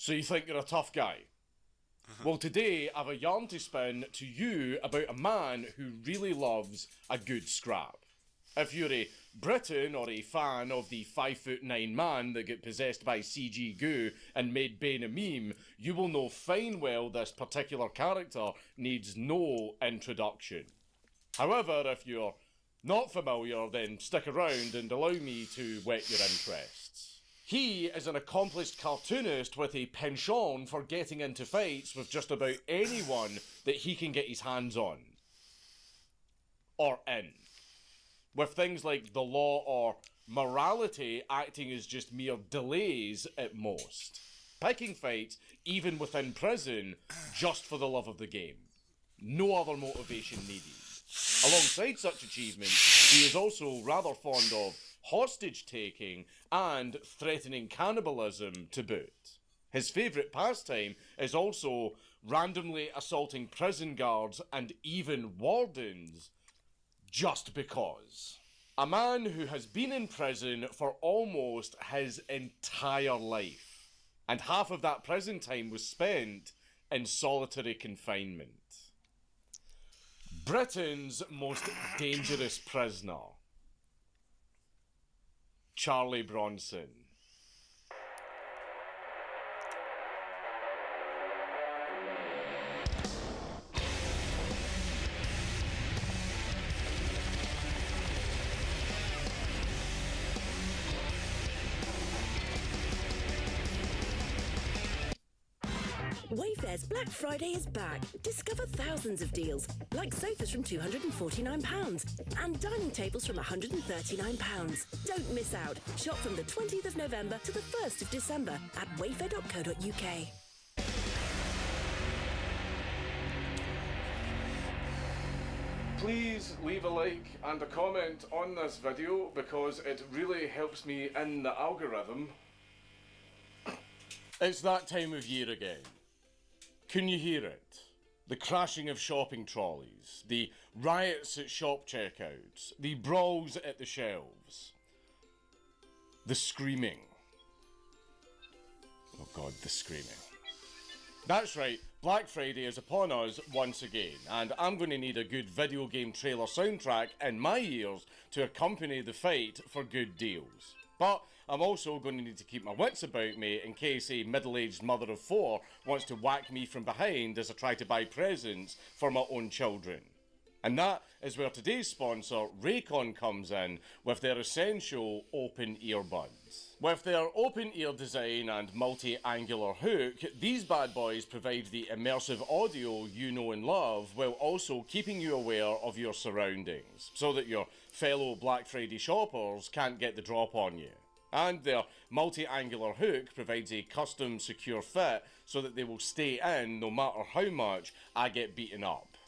So you think you're a tough guy? Well, today I have a yarn to spin to you about a man who really loves a good scrap. If you're a Briton or a fan of the 5'9" man that got possessed by CG goo and made Bane a meme, you will know fine well this particular character needs no introduction. However, if you're not familiar, then stick around and allow me to whet your interests. He is an accomplished cartoonist with a penchant for getting into fights with just about anyone that he can get his hands on. Or in. With things like the law or morality acting as just mere delays at most. Picking fights, even within prison, just for the love of the game. No other motivation needed. Alongside such achievements, he is also rather fond of hostage-taking and threatening cannibalism to boot. His favourite pastime is also randomly assaulting prison guards and even wardens just because. A man who has been in prison for almost his entire life, and half of that prison time was spent in solitary confinement. Britain's most dangerous prisoner, Charlie Bronson. Wayfair's Black Friday is back. Discover thousands of deals, like sofas from £249 and dining tables from £139. Don't miss out. Shop from the 20th of November to the 1st of December at wayfair.co.uk. Please leave a like and a comment on this video because it really helps me in the algorithm. It's that time of year again. Can you hear it? The crashing of shopping trolleys, the riots at shop checkouts, the brawls at the shelves, the screaming. Oh God, the screaming. That's right, Black Friday is upon us once again, and I'm going to need a good video game trailer soundtrack in my ears to accompany the fight for good deals. But I'm also going to need to keep my wits about me in case a middle-aged mother of four wants to whack me from behind as I try to buy presents for my own children. And that is where today's sponsor, Raycon, comes in with their essential open earbuds. With their open ear design and multi-angular hook, these bad boys provide the immersive audio you know and love while also keeping you aware of your surroundings, so that your fellow Black Friday shoppers can't get the drop on you. And their multi-angular hook provides a custom secure fit so that they will stay in no matter how much I get beaten up.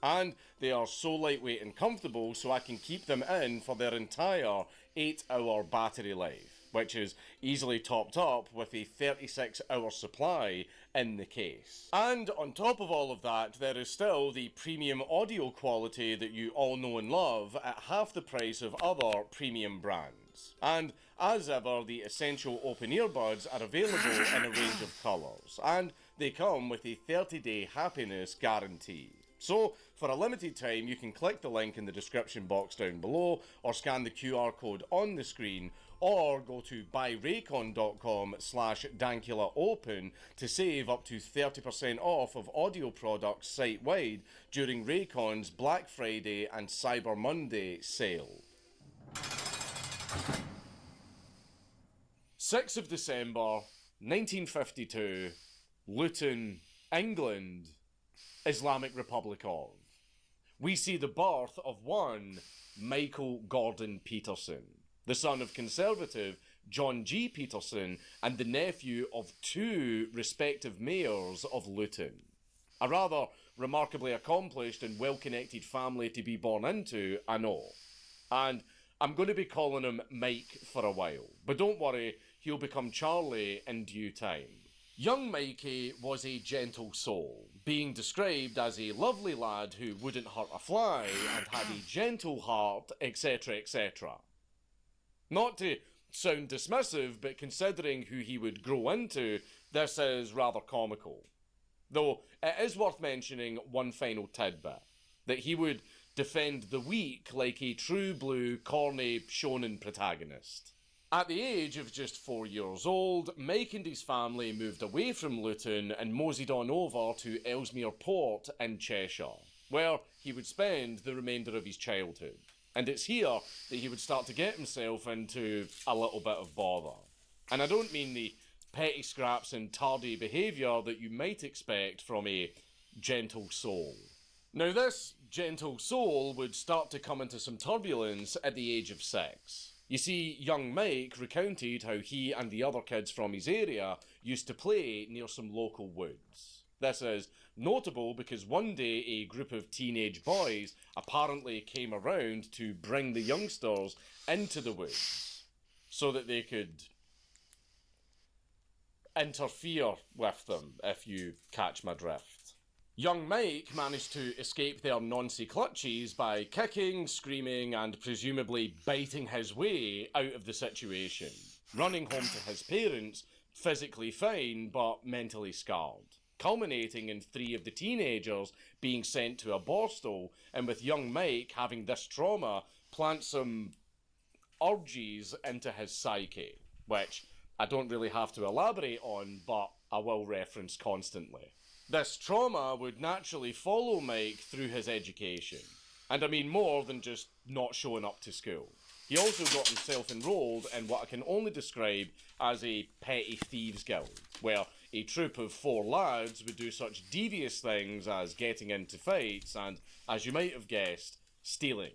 And they are so lightweight and comfortable so I can keep them in for their entire 8-hour battery life, which is easily topped up with a 36-hour supply in the case. And on top of all of that, there is still the premium audio quality that you all know and love at half the price of other premium brands. And as ever, the essential open earbuds are available in a range of colours, and they come with a 30-day happiness guarantee. So, for a limited time, you can click the link in the description box down below, or scan the QR code on the screen, or go to buyraycon.com/dankulaopen to save up to 30% off of audio products site-wide during Raycon's Black Friday and Cyber Monday sale. 6th of December, 1952, Luton, England, Islamic Republic of. We see the birth of one Michael Gordon Peterson, the son of Conservative John G. Peterson and the nephew of two respective mayors of Luton. A rather remarkably accomplished and well-connected family to be born into, I know. And I'm going to be calling him Mike for a while, but don't worry, he'll become Charlie in due time. Young Mikey was a gentle soul, being described as a lovely lad who wouldn't hurt a fly and had a gentle heart, etc., etc. Not to sound dismissive, but considering who he would grow into, this is rather comical. Though it is worth mentioning one final tidbit, that he would defend the weak like a true blue, corny shonen protagonist. At the age of just 4 years old, Mike and his family moved away from Luton and moseyed on over to Ellesmere Port in Cheshire, where he would spend the remainder of his childhood. And it's here that he would start to get himself into a little bit of bother. And I don't mean the petty scraps and tardy behaviour that you might expect from a gentle soul. Now, this gentle soul would start to come into some turbulence at the age of 6. You see, young Mike recounted how he and the other kids from his area used to play near some local woods. This is notable because one day a group of teenage boys apparently came around to bring the youngsters into the woods so that they could interfere with them, if you catch my drift. Young Mike managed to escape their Nancy clutches by kicking, screaming, and presumably biting his way out of the situation, running home to his parents, physically fine but mentally scarred, culminating in 3 of the teenagers being sent to a borstal, and with young Mike having this trauma plant some urges into his psyche, which I don't really have to elaborate on, but I will reference constantly. This trauma would naturally follow Mike through his education, and I mean more than just not showing up to school. He also got himself enrolled in what I can only describe as a petty thieves guild, where a troop of 4 lads would do such devious things as getting into fights and, as you might have guessed, stealing.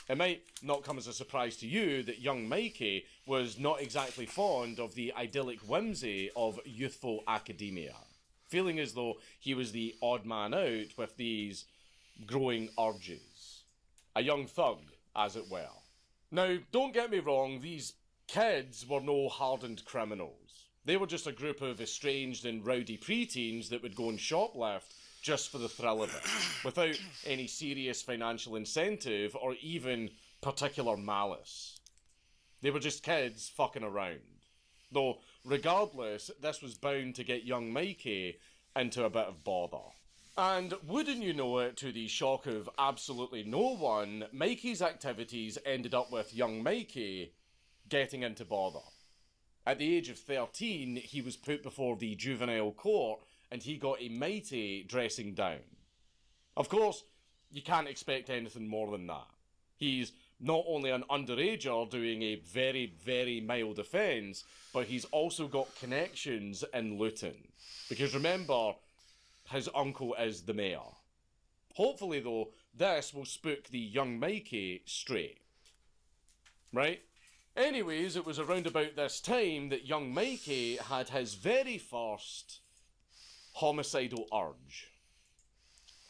It might not come as a surprise to you that young Mikey was not exactly fond of the idyllic whimsy of youthful academia, feeling as though he was the odd man out with these growing urges. A young thug, as it were. Now, don't get me wrong, these kids were no hardened criminals. They were just a group of estranged and rowdy preteens that would go and shoplift just for the thrill of it, without any serious financial incentive or even particular malice. They were just kids fucking around. Though, regardless, this was bound to get young Mikey into a bit of bother. And wouldn't you know it, to the shock of absolutely no one, Mikey's activities ended up with young Mikey getting into bother. At the age of 13, he was put before the juvenile court and he got a mighty dressing down. Of course, you can't expect anything more than that. He's not only an underager doing a very, very mild offence, but he's also got connections in Luton. Because remember, his uncle is the mayor. Hopefully, though, this will spook the young Mikey straight. Right? Anyways, it was around about this time that young Mikey had his very first homicidal urge.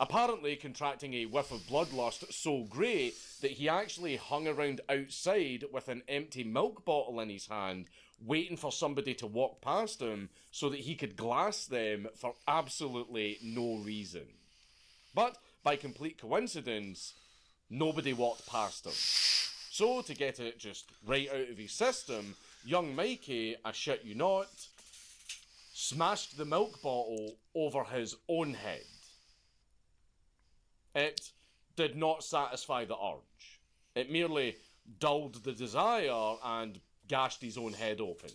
Apparently contracting a whiff of bloodlust so great that he actually hung around outside with an empty milk bottle in his hand, waiting for somebody to walk past him so that he could glass them for absolutely no reason. But, by complete coincidence, nobody walked past him. So, to get it just right out of his system, young Mikey, I shit you not, smashed the milk bottle over his own head. It did not satisfy the urge. It merely dulled the desire and gashed his own head open.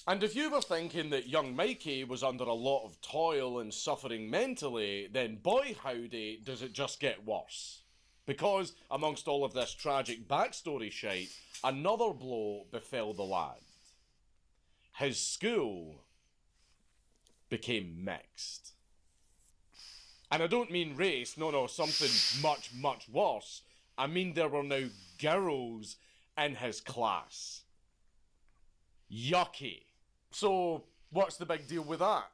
And if you were thinking that young Mikey was under a lot of toil and suffering mentally, then boy howdy does it just get worse. Because, amongst all of this tragic backstory shite, another blow befell the lad. His school became mixed. And I don't mean race, no, something much, much worse. I mean there were now girls in his class. Yucky. So, what's the big deal with that?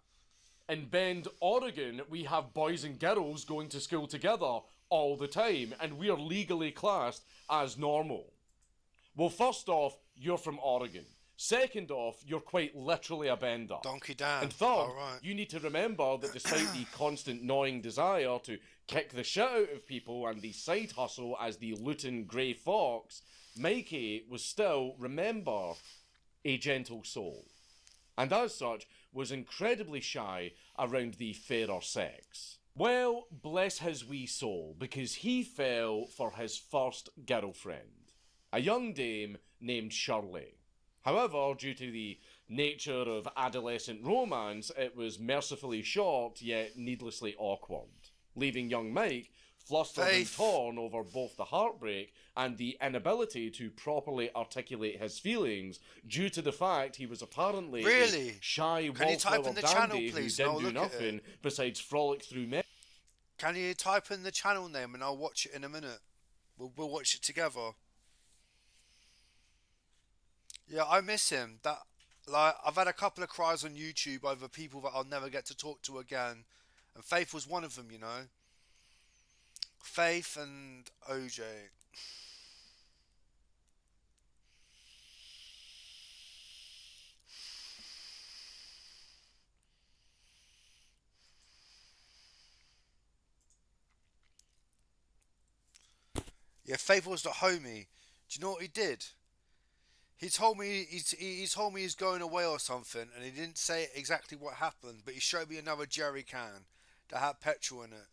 In Bend, Oregon, we have boys and girls going to school together all the time, and we are legally classed as normal. Well, first off, you're from Oregon. Second off, you're quite literally a bender. Donkey Dan. And third, you need to remember that despite the constant gnawing desire to kick the shit out of people and the side hustle as the Luton Grey Fox, Mikey was still, remember, a gentle soul. And as such, was incredibly shy around the fairer sex. Well, bless his wee soul, because he fell for his first girlfriend, a young dame named Shirley. However, due to the nature of adolescent romance, it was mercifully short yet needlessly awkward, leaving young Mike flustered and torn over both the heartbreak and the inability to properly articulate his feelings due to the fact he was apparently a shy wallflower dandy who didn't do nothing besides frolic through men. Can you type in the channel name and I'll watch it in a minute? We'll watch it together. Yeah, I miss him. I've had a couple of cries on YouTube over people that I'll never get to talk to again, and Faith was one of them, you know. Faith and OJ. Yeah, Faith was the homie. Do you know what he did? He told me he's going away or something, and he didn't say exactly what happened, but he showed me another jerry can that had petrol in it.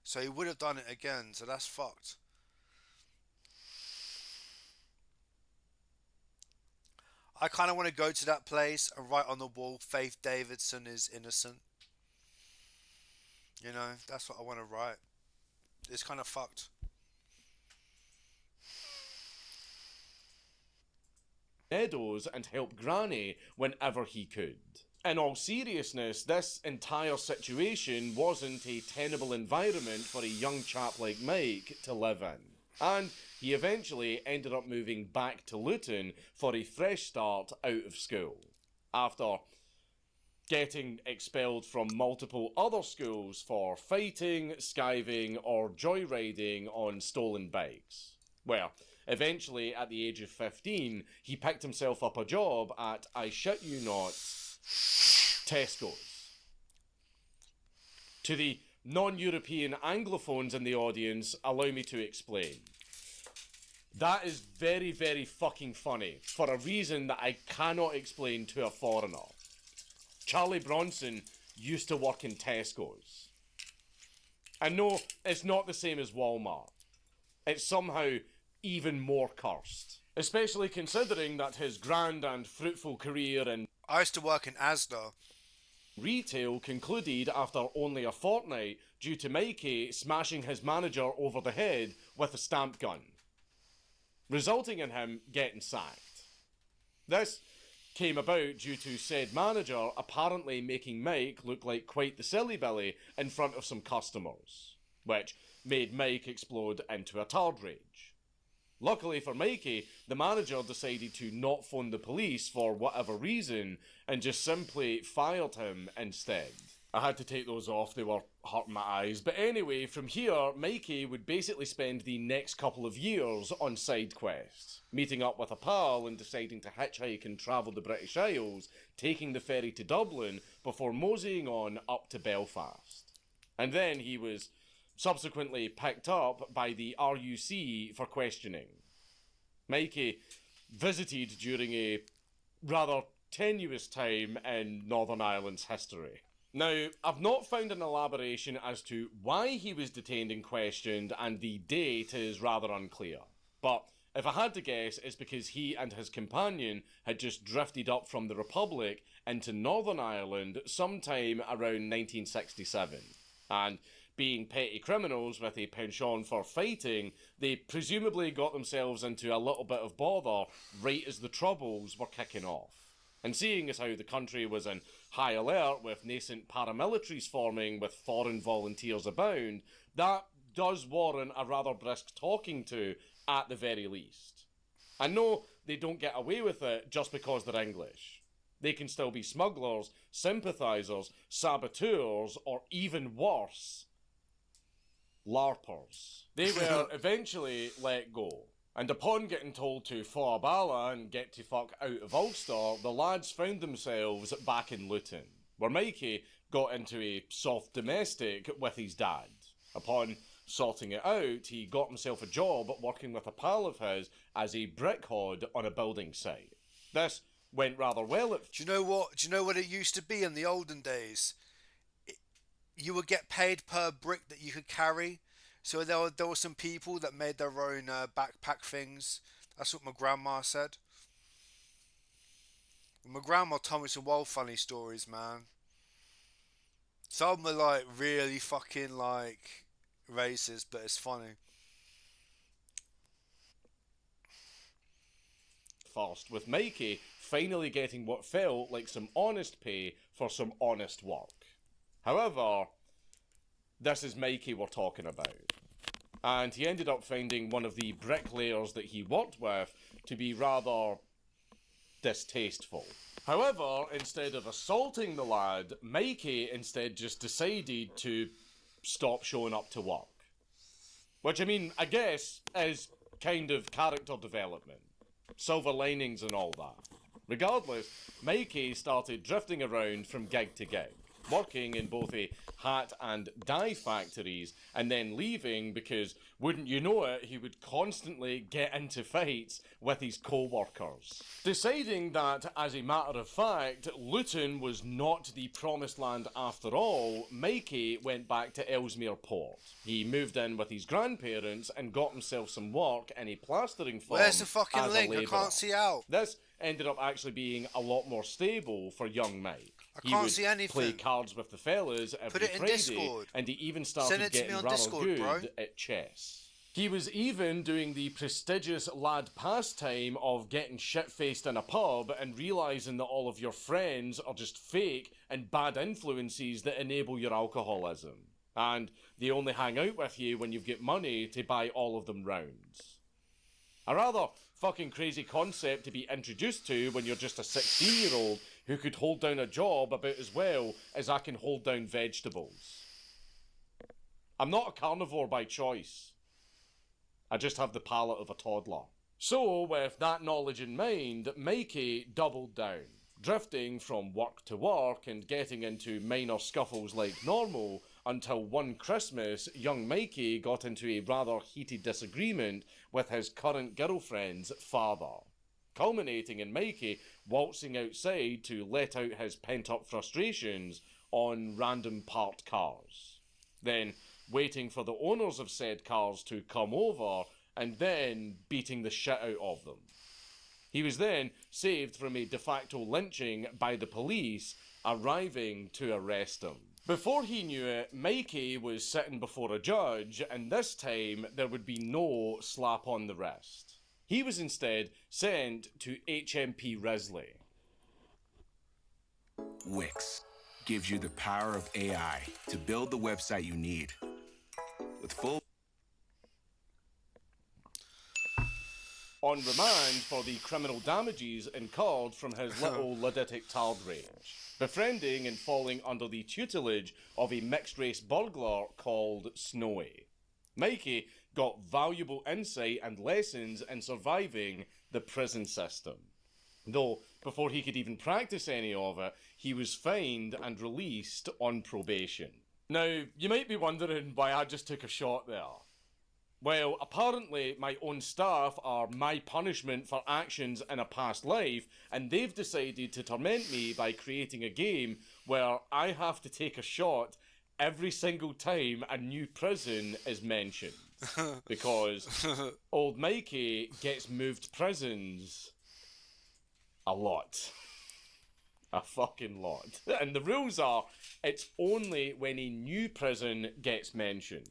So he would have done it again, so that's fucked. I kind of want to go to that place and write on the wall, Faith Davidson is innocent. You know, that's what I want to write. It's kind of fucked. Meadows and help Granny whenever he could. In all seriousness, this entire situation wasn't a tenable environment for a young chap like Mike to live in. And he eventually ended up moving back to Luton for a fresh start out of school, after getting expelled from multiple other schools for fighting, skiving, or joyriding on stolen bikes. Well, eventually, at the age of 15, he picked himself up a job at, I shit you not, Tesco's. To the non-European Anglophones in the audience, allow me to explain. That is very, very fucking funny, for a reason that I cannot explain to a foreigner. Charlie Bronson used to work in Tesco's. And no, it's not the same as Walmart. It's somehow even more cursed. Especially considering that his grand and fruitful career in I used to work in Asda. Retail concluded after only a fortnight due to Mikey smashing his manager over the head with a stamp gun, resulting in him getting sacked. This came about due to said manager apparently making Mike look like quite the silly billy in front of some customers, which made Mike explode into a turd rage. Luckily for Mikey, the manager decided to not phone the police for whatever reason and just simply fired him instead. I had to take those off, they were hurting my eyes. But anyway, from here, Mikey would basically spend the next couple of years on side quests, meeting up with a pal and deciding to hitchhike and travel the British Isles, taking the ferry to Dublin before moseying on up to Belfast. And then he was subsequently picked up by the RUC for questioning. Mikey visited during a rather tenuous time in Northern Ireland's history. Now, I've not found an elaboration as to why he was detained and questioned, and the date is rather unclear. But if I had to guess, it's because he and his companion had just drifted up from the Republic into Northern Ireland sometime around 1967. And being petty criminals with a penchant for fighting, they presumably got themselves into a little bit of bother right as the Troubles were kicking off. And seeing as how the country was in high alert with nascent paramilitaries forming with foreign volunteers abound, that does warrant a rather brisk talking to at the very least. And no, they don't get away with it just because they're English. They can still be smugglers, sympathisers, saboteurs, or even worse, LARPers. They were eventually let go, and upon getting told to fa bala and get to fuck out of Ulster, the lads found themselves back in Luton, where Mikey got into a soft domestic with his dad. Upon sorting it out, he got himself a job working with a pal of his as a brickhod on a building site. This went rather well at... Do you know what? Do you know what it used to be in the olden days? You would get paid per brick that you could carry. So there were some people that made their own backpack things. That's what my grandma said. My grandma told me some wild funny stories, man. Some are like really fucking like racist, but it's funny. First, with Mikey finally getting what felt like some honest pay for some honest work. However, this is Mikey we're talking about. And he ended up finding one of the bricklayers that he worked with to be rather distasteful. However, instead of assaulting the lad, Mikey instead just decided to stop showing up to work. Which, I mean, I guess is kind of character development. Silver linings and all that. Regardless, Mikey started drifting around from gig to gig, working in both a hat and dye factories, and then leaving because, wouldn't you know it, he would constantly get into fights with his co-workers. Deciding that, as a matter of fact, Luton was not the promised land after all, Mikey went back to Ellesmere Port. He moved in with his grandparents and got himself some work in a plastering firm. Where's the fucking as a link? I labourer. can't see out. This ended up actually being a lot more stable for young Mike. I can't see He would anything. play cards with the fellas every Put it in Friday, Discord. and he even started Send it to me getting on rather Discord, good bro. at chess. He was even doing the prestigious lad pastime of getting shit-faced in a pub and realising that all of your friends are just fake and bad influences that enable your alcoholism. And they only hang out with you when you've got money to buy all of them rounds. A rather fucking crazy concept to be introduced to when you're just a 16-year-old who could hold down a job about as well as I can hold down vegetables. I'm not a carnivore by choice. I just have the palate of a toddler. So, with that knowledge in mind, Mikey doubled down, drifting from work to work and getting into minor scuffles like normal, until one Christmas, young Mikey got into a rather heated disagreement with his current girlfriend's father, culminating in Mikey waltzing outside to let out his pent-up frustrations on random parked cars. Then waiting for the owners of said cars to come over and then beating the shit out of them. He was then saved from a de facto lynching by the police arriving to arrest him. Before he knew it, Mikey was sitting before a judge, and this time there would be no slap on the wrist. He was instead sent to HMP Risley. Wix gives you the power of AI to build the website you need. With full on remand for the criminal damages incurred from his little luditic tard range, befriending and falling under the tutelage of a mixed-race burglar called Snowy. Mikey got valuable insight and lessons in surviving the prison system. Though, before he could even practice any of it, he was fined and released on probation. Now, you might be wondering why I just took a shot there. Well, apparently my own staff are my punishment for actions in a past life, and they've decided to torment me by creating a game where I have to take a shot every single time a new prison is mentioned. Because old Mikey gets moved prisons a lot. A fucking lot. And the rules are, it's only when a new prison gets mentioned.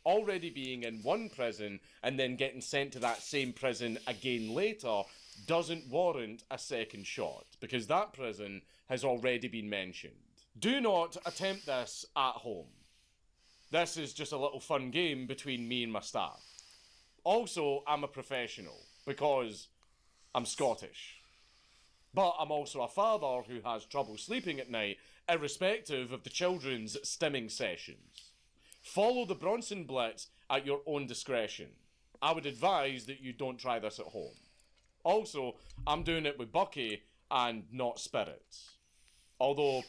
Already being in one prison and then getting sent to that same prison again later doesn't warrant a second shot, because that prison has already been mentioned. Do not attempt this at home. This is just a little fun game between me and my staff. Also, I'm a professional, because I'm Scottish. But I'm also a father who has trouble sleeping at night, irrespective of the children's stimming sessions. Follow the Bronson Blitz at your own discretion. I would advise that you don't try this at home. Also, I'm doing it with Bucky and not spirits. Although,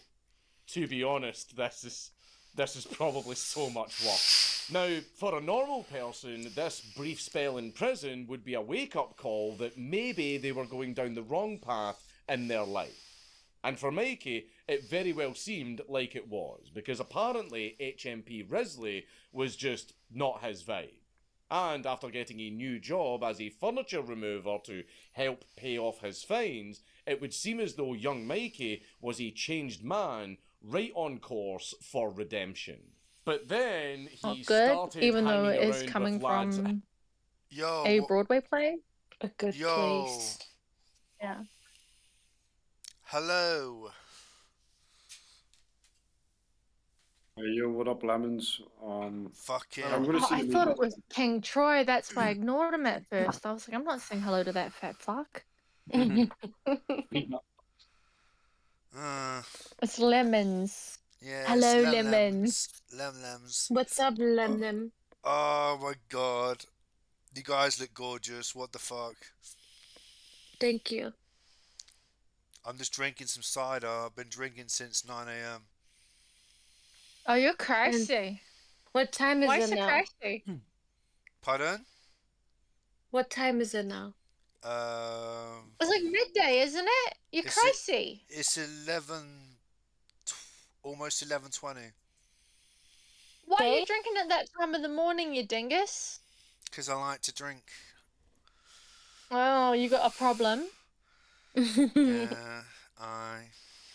to be honest, this is probably so much work. Now, for a normal person, this brief spell in prison would be a wake-up call that maybe they were going down the wrong path in their life. And for Mikey, it very well seemed like it was, because apparently HMP Risley was just not his vibe. And after getting a new job as a furniture remover to help pay off his fines, it would seem as though young Mikey was a changed man right on course for redemption. But then Not he good, started even though hanging it is around coming with lads. from Yo, a Broadway play. A good Yo. place. Yeah. hello. Hey, yo, what up, lemons? Fucking. I'm gonna Oh, see I the thought movie. it was King Troy. That's why I ignored him at first. I was like, I'm not saying hello to that fat fuck. It's Lemons. Yeah. Hello, it's Lemons. Lemons. What's up, Lem? Oh my god. You guys look gorgeous. What the fuck? Thank you. I'm just drinking some cider. I've been drinking since 9 a.m. Oh, you're crazy. What time is Why it so now? crazy? Pardon? What time is it now? It's like midday, isn't it? You're It's crazy. It's 11, almost 11:20. Why are you Okay. drinking at that time of the morning, you dingus? Because I like to drink. Oh, you got a problem? Yeah, I.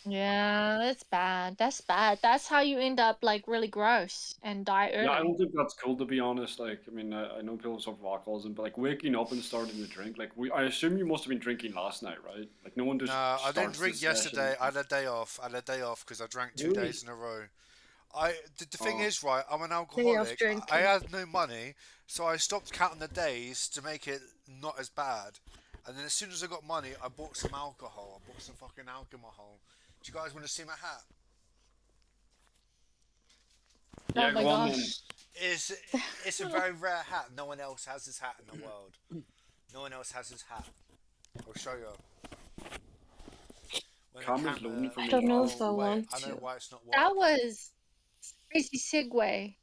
Yeah, that's bad. That's bad. That's how you end up like really gross and die Yeah, I early. don't think that's cool, to be honest. Like, I mean, I know people suffer from alcoholism, but like waking up and starting to drink, like, I assume you must have been drinking last night, right? Like, no one just. No, I didn't starts drink the session. yesterday. I had a day off. Because I drank 2 Really? days in a row. The thing Oh. is, right, I'm an Day off alcoholic. drinking. I had no money, so I stopped counting the days to make it not as bad. And then as soon as I got money, I bought some alcohol. I bought some fucking alcohol. Do you guys want to see my hat? Yeah, Oh my go on then. gosh. It's a very rare hat. No one else has this hat in the world. No one else has this hat. I'll show you. When the Camera's camera- loading for me. I don't know if I wait, want I know to. why it's not That working. was crazy segue.